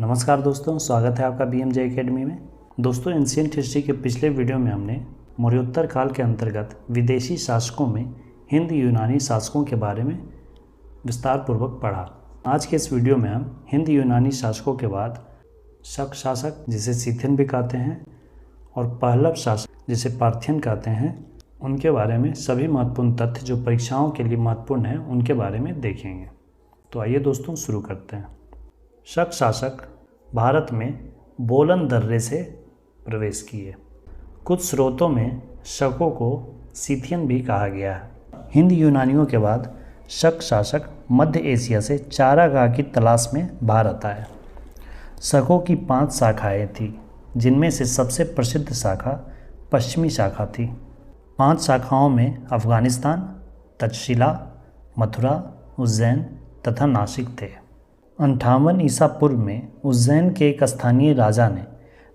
नमस्कार दोस्तों, स्वागत है आपका BMJ एकेडमी में। दोस्तों, एंशिएंट हिस्ट्री के पिछले वीडियो में हमने मौर्योत्तर काल के अंतर्गत विदेशी शासकों में हिंद यूनानी शासकों के बारे में विस्तार पूर्वक पढ़ा। आज के इस वीडियो में हम हिंद यूनानी शासकों के बाद शक शासक, जिसे सीथियन भी कहते हैं, और पहलव शासक, जिसे पार्थियन कहते हैं, उनके बारे में सभी महत्वपूर्ण तथ्य जो परीक्षाओं के लिए महत्वपूर्ण हैं उनके बारे में देखेंगे। तो आइए दोस्तों शुरू करते हैं। शक शासक भारत में बोलन दर्रे से प्रवेश किए। कुछ स्रोतों में शकों को सीथियन भी कहा गया है। हिंद यूनानियों के बाद शक शासक मध्य एशिया से चारागाह की तलाश में भारत आए। शकों की 5 शाखाएं थीं, जिनमें से सबसे प्रसिद्ध शाखा पश्चिमी शाखा थी। 5 शाखाओं में अफगानिस्तान, तक्षशिला, मथुरा, उज्जैन तथा नासिक थे। 58 ईसा पूर्व में उज्जैन के एक स्थानीय राजा ने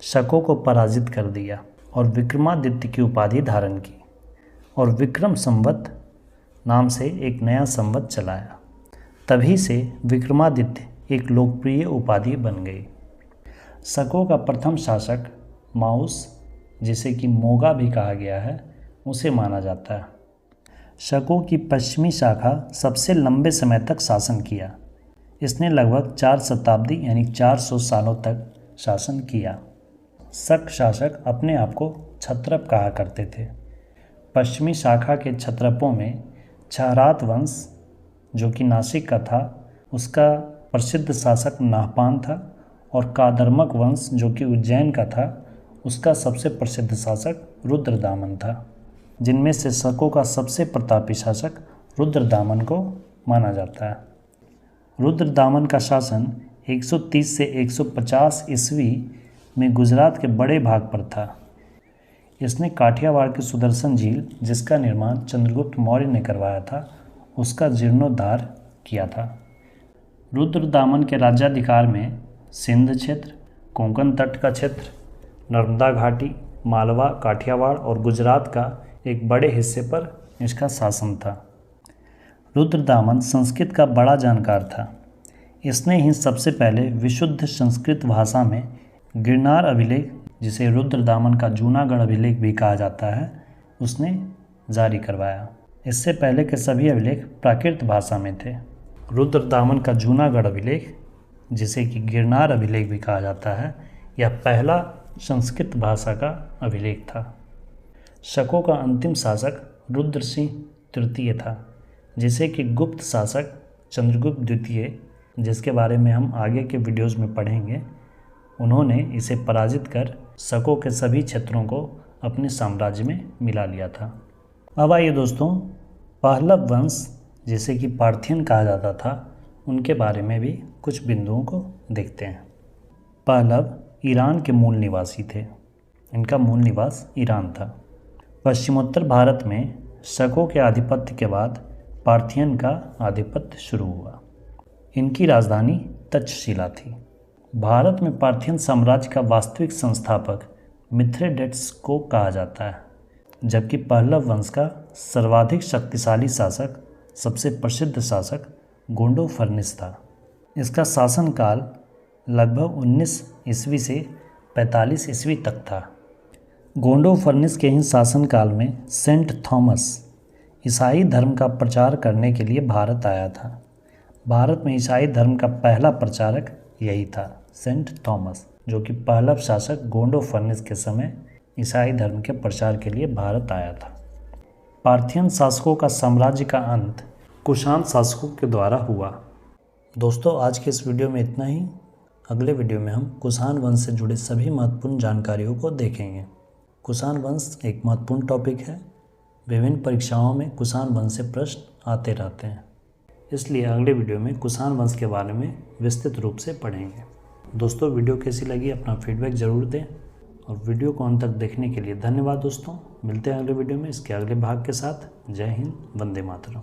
शकों को पराजित कर दिया और विक्रमादित्य की उपाधि धारण की और विक्रम संवत नाम से एक नया संवत चलाया। तभी से विक्रमादित्य एक लोकप्रिय उपाधि बन गई। शकों का प्रथम शासक माउस, जिसे कि मोगा भी कहा गया है, उसे माना जाता है। शकों की पश्चिमी शाखा सबसे लंबे समय तक शासन किया। इसने लगभग 4 शताब्दी यानी 400 सालों तक शासन किया। शक शासक अपने आप को क्षत्रप कहा करते थे। पश्चिमी शाखा के क्षत्रपों में छहरात वंश, जो कि नासिक का था, उसका प्रसिद्ध शासक नाहपान था, और कादर्मक वंश, जो कि उज्जैन का था, उसका सबसे प्रसिद्ध शासक रुद्रदामन था। जिनमें से शकों का सबसे प्रतापी शासक रुद्रदामन को माना जाता है। रुद्रदामन का शासन 130 से 150 ईस्वी में गुजरात के बड़े भाग पर था। इसने काठियावाड़ के सुदर्शन झील, जिसका निर्माण चंद्रगुप्त मौर्य ने करवाया था, उसका जीर्णोद्धार किया था। रुद्रदामन के राज्याधिकार में सिंध क्षेत्र, कोंकण तट का क्षेत्र, नर्मदा घाटी, मालवा, काठियावाड़ और गुजरात का एक बड़े हिस्से पर इसका शासन था। रुद्रदामन संस्कृत का बड़ा जानकार था। इसने ही सबसे पहले विशुद्ध संस्कृत भाषा में गिरनार अभिलेख, जिसे रुद्रदामन का जूनागढ़ अभिलेख भी कहा जाता है, उसने जारी करवाया। इससे पहले के सभी अभिलेख प्राकृत भाषा में थे। रुद्रदामन का जूनागढ़ अभिलेख, जिसे कि गिरनार अभिलेख भी कहा जाता है, यह पहला संस्कृत भाषा का अभिलेख था। शकों का अंतिम शासक रुद्रसिंह तृतीय था, जिसे कि गुप्त शासक चंद्रगुप्त द्वितीय, जिसके बारे में हम आगे के वीडियोस में पढ़ेंगे, उन्होंने इसे पराजित कर शकों के सभी क्षेत्रों को अपने साम्राज्य में मिला लिया था। अब आइए दोस्तों, पहलव वंश, जिसे कि पार्थियन कहा जाता था, उनके बारे में भी कुछ बिंदुओं को देखते हैं। पहलव ईरान के मूल निवासी थे। इनका मूल निवास ईरान था। पश्चिमोत्तर भारत में शकों के आधिपत्य के बाद पार्थियन का आधिपत्य शुरू हुआ। इनकी राजधानी तक्षशिला थी। भारत में पार्थियन साम्राज्य का वास्तविक संस्थापक मिथ्रेडेट्स को कहा जाता है, जबकि पहलव वंश का सर्वाधिक शक्तिशाली शासक, सबसे प्रसिद्ध शासक गोंडोफर्निस था। इसका शासनकाल लगभग 19 ईस्वी से 45 ईस्वी तक था। गोंडोफर्निस के ही शासनकाल में सेंट थॉमस ईसाई धर्म का प्रचार करने के लिए भारत आया था। भारत में ईसाई धर्म का पहला प्रचारक यही था, सेंट थॉमस, जो कि पहलव शासक गोंडोफर्निस के समय ईसाई धर्म के प्रचार के लिए भारत आया था। पार्थियन शासकों का साम्राज्य का अंत कुषाण शासकों के द्वारा हुआ। दोस्तों, आज के इस वीडियो में इतना ही। अगले वीडियो में हम कुषाण वंश से जुड़े सभी महत्वपूर्ण जानकारियों को देखेंगे। कुषाण वंश एक महत्वपूर्ण टॉपिक है। विभिन्न परीक्षाओं में कुषाण वंश से प्रश्न आते रहते हैं, इसलिए अगले वीडियो में कुषाण वंश के बारे में विस्तृत रूप से पढ़ेंगे। दोस्तों, वीडियो कैसी लगी अपना फीडबैक ज़रूर दें, और वीडियो को अंत तक देखने के लिए धन्यवाद दोस्तों। मिलते हैं अगले वीडियो में इसके अगले भाग के साथ। जय हिंद, वंदे मातरम।